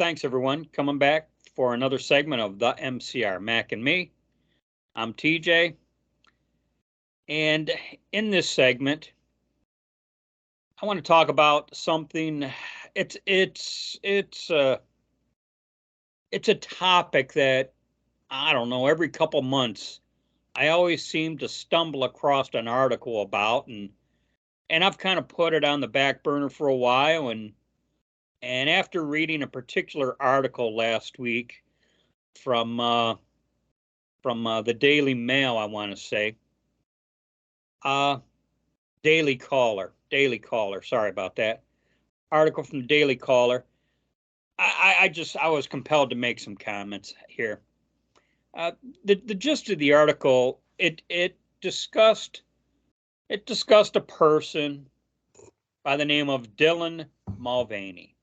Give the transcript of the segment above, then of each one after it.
Thanks, everyone. Coming back for another segment of the MCR Mac and Me. I'm TJ, and in this segment, I want to talk about something. It's a topic that I don't know. Every couple months, I always seem to stumble across an article about, and I've kind of put it on the back burner for a while, and after reading a particular article last week from the Daily Mail, I want to say, uh, Daily Caller. Sorry about that. Article from the Daily Caller. I was compelled to make some comments here. Uh, the gist of the article, it discussed a person by the name of Dylan Mulvaney.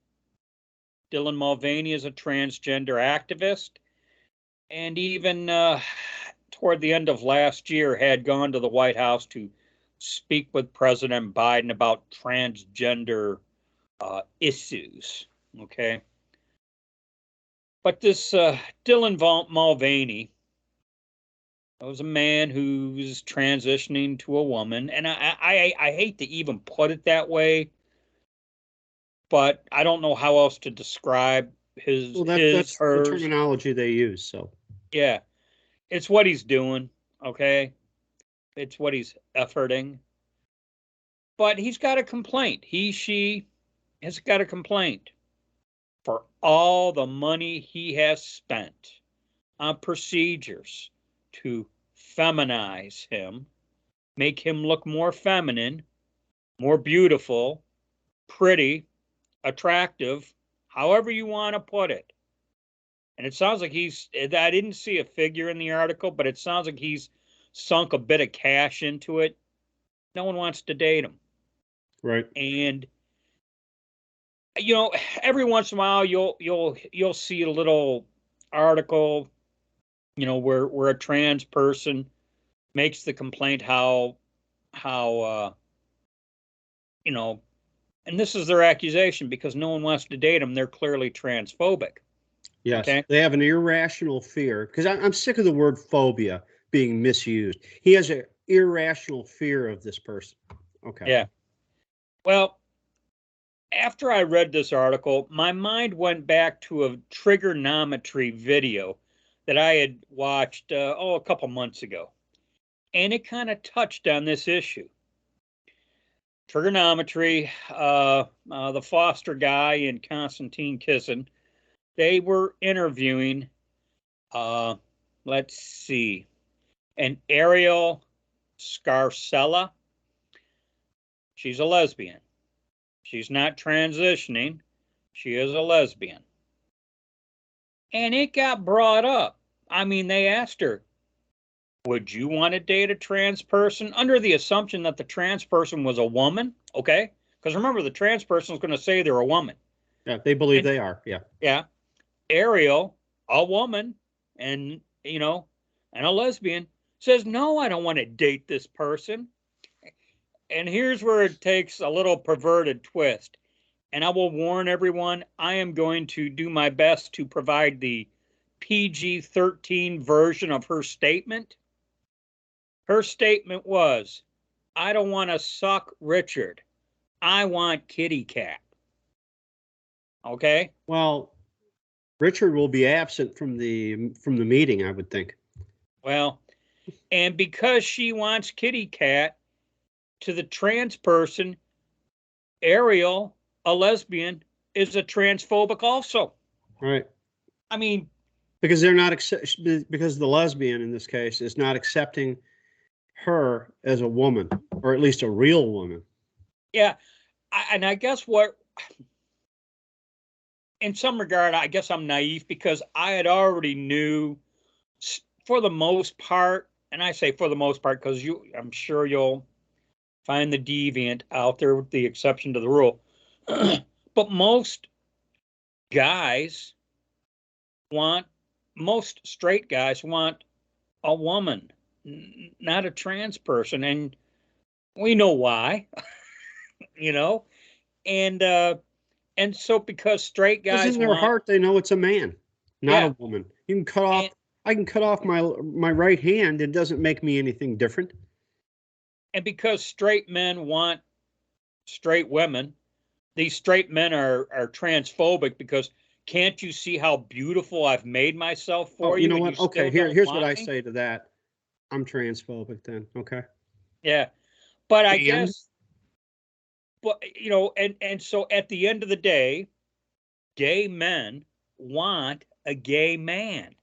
Dylan Mulvaney is a transgender activist, and even toward the end of last year had gone to the White House to speak with President Biden about transgender issues. Okay. But this Dylan Mulvaney was a man who's transitioning to a woman, and I hate to even put it that way, but I don't know how else to describe that's the hers. terminology they use. So Yeah, it's what he's doing. Okay, it's what he's efforting. But he's got a complaint. She has got a complaint for all the money he has spent on procedures to feminize him, make him look more feminine, more beautiful, pretty, attractive, however you want to put it. And it sounds like I didn't see a figure in the article, but it sounds like he's sunk a bit of cash into it. No one wants to date him. right. And every once in a while you'll see a little article, where a trans person makes the complaint how and this is their accusation because no one wants to date them. They're clearly transphobic. Yes, Okay. they have an irrational fear because I'm sick of the word phobia being misused. He has an irrational fear of this person. Okay. Yeah. Well, after I read this article, my mind went back to a trigonometry video that I had watched a couple months ago, and it kind of touched on this issue. Trigonometry, the Foster guy and Konstantin Kisin, they were interviewing, let's see, an Ariel Scarcella. She's a lesbian. She's not transitioning. She is a lesbian. And it got brought up. I mean, they asked her, would you want to date a trans person? Under the assumption that the trans person was a woman, okay? Because remember, the trans person is going to say they're a woman. Yeah, they believe And, they are. Yeah. yeah. Ariel, a woman, and, and a lesbian, says, no, I don't want to date this person. And here's where it takes a little perverted twist. And I will warn everyone, I am going to do my best to provide the PG-13 version of her statement. Her statement was, I don't want to suck Richard. I want kitty cat. Okay? Well, Richard will be absent from the meeting, I would think. Well, and because she wants kitty cat, to the trans person, Ariel, a lesbian, is a transphobic also. Right. I mean, because they're not because the lesbian in this case is not accepting her as a woman, or at least a real woman. Yeah, and I guess in some regard, I guess I'm naive because I had already knew, for the most part, and I say for the most part because I'm sure you'll find the deviant out there with the exception to the rule. But most straight guys want a woman, not a trans person. And we know why, and And so because straight Because guys in their want, heart, they know it's a man, not yeah, a woman. You can cut off. and, I can cut off my right hand. It doesn't make me anything different. and because straight men want straight women, these straight men are transphobic because can't you see how beautiful I've made myself Oh, for you you know and you what? Okay, still don't here's what want I me? say to that. I'm transphobic then. Okay. Yeah. But I And guess, but and so at the end of the day, gay men want a gay man.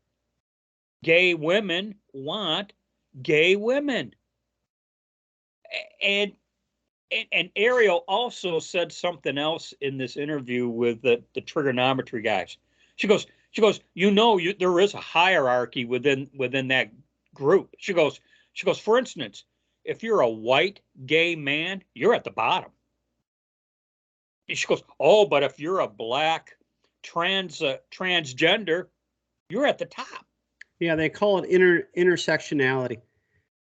Gay women want gay women. And and Ariel also said something else in this interview with the trigonometry guys. There is a hierarchy within that group. She goes, for instance, if you're a white gay man, you're at the bottom. She goes, oh, but if you're a black transgender, you're at the top. yeah, they call it intersectionality.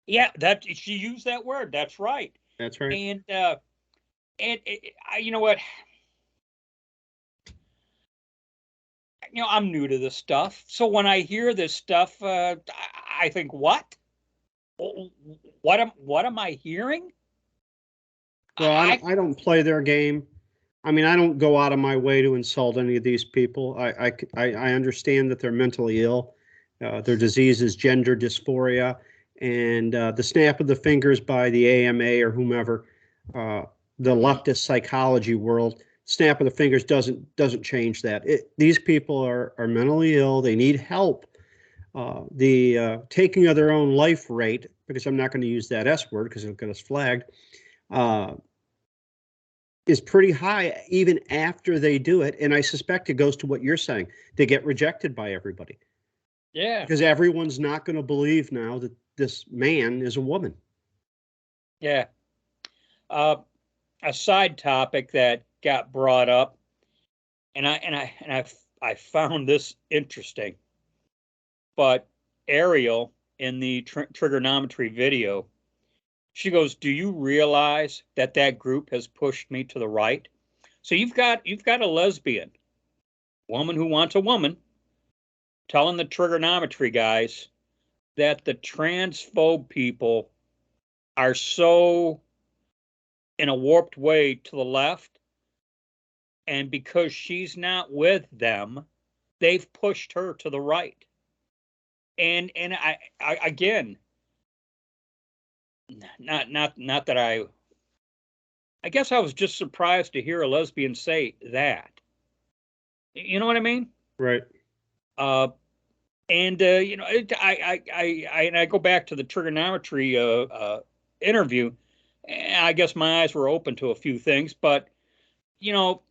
Yeah, that she used that word. That's right. That's right. And you know what? I'm new to this stuff. So when I hear this stuff, I think, what? What am I hearing? Well, I I don't play their game. I mean, I don't go out of my way to insult any of these people. I understand that they're mentally ill. Their disease is gender dysphoria, and the snap of the fingers by the AMA or whomever, uh, the leftist psychology world, snap of the fingers doesn't change that. These people are mentally ill. They need help. The taking of their own life rate, because I'm not going to use that S word because it'll get us flagged, uh, is pretty high even after they do it. And I suspect it goes to what you're saying. They get rejected by everybody Yeah, because everyone's not going to believe now that this man is a woman. yeah. Uh, a side topic that got brought up, and I found this interesting. But Ariel in the trigonometry video, she goes, "Do you realize that group has pushed me to the right?" So you've got a lesbian woman who wants a woman telling the trigonometry guys that the transphobe people are so in a warped way to the left, and because she's not with them, they've pushed her to the right. And I again, not that I guess I was just surprised to hear a lesbian say that. You know what I mean? Right. Uh, and I go back to the trigonometry interview. And I guess my eyes were open to a few things, but you know,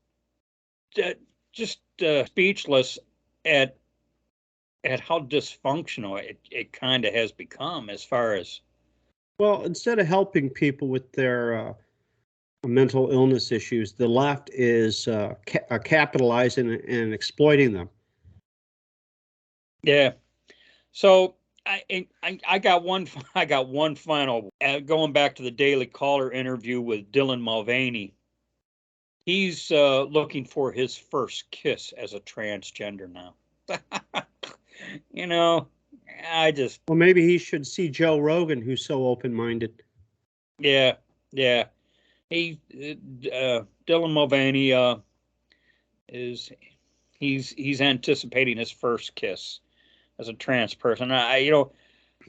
just speechless at how dysfunctional it kind of has become as far as. Well, instead of helping people with their mental illness issues, the left is capitalizing and exploiting them. Yeah. So I got one I got one final going back to the Daily Caller interview with Dylan Mulvaney. He's looking for his first kiss as a transgender now. you know, I just Well, maybe he should see Joe Rogan, who's so open-minded. yeah, yeah. He Dylan Mulvaney is he's anticipating his first kiss as a trans person.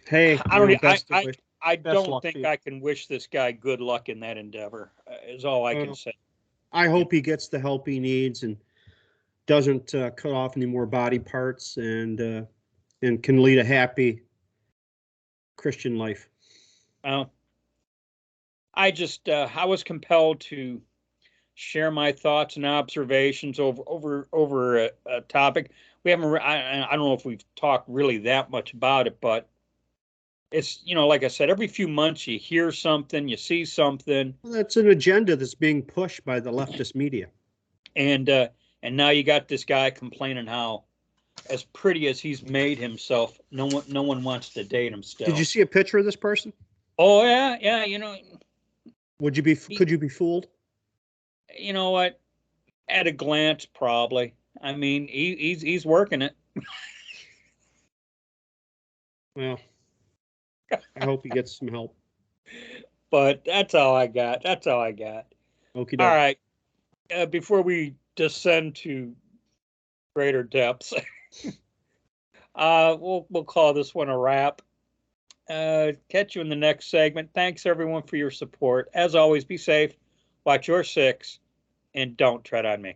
Hey, I don't best of wish, I best don't luck to think you. I can wish this guy good luck in that endeavor. Is all I can Well, say. I You hope he gets the help he needs and doesn't cut off any more body parts and can lead a happy Christian life. know, I was compelled to share my thoughts and observations over a topic. We haven't. I don't know if we've talked really that much about it, but it's like I said, every few months you hear something, you see something, Well, that's an agenda that's being pushed by the leftist media. and now you got this guy complaining how as pretty as he's made himself, no one wants to date him Did you still. see a picture of this person? Oh yeah, yeah. Would you be? He, Could you be fooled? you know what? At a glance, probably. I mean, he's working it. Well, I hope he gets some help. But that's all I got. That's all I got. Okie All doke. right. Before we descend to greater depths, we'll call this one a wrap. Catch you in the next segment. Thanks everyone for your support. As always, be safe, watch your six, and don't tread on me.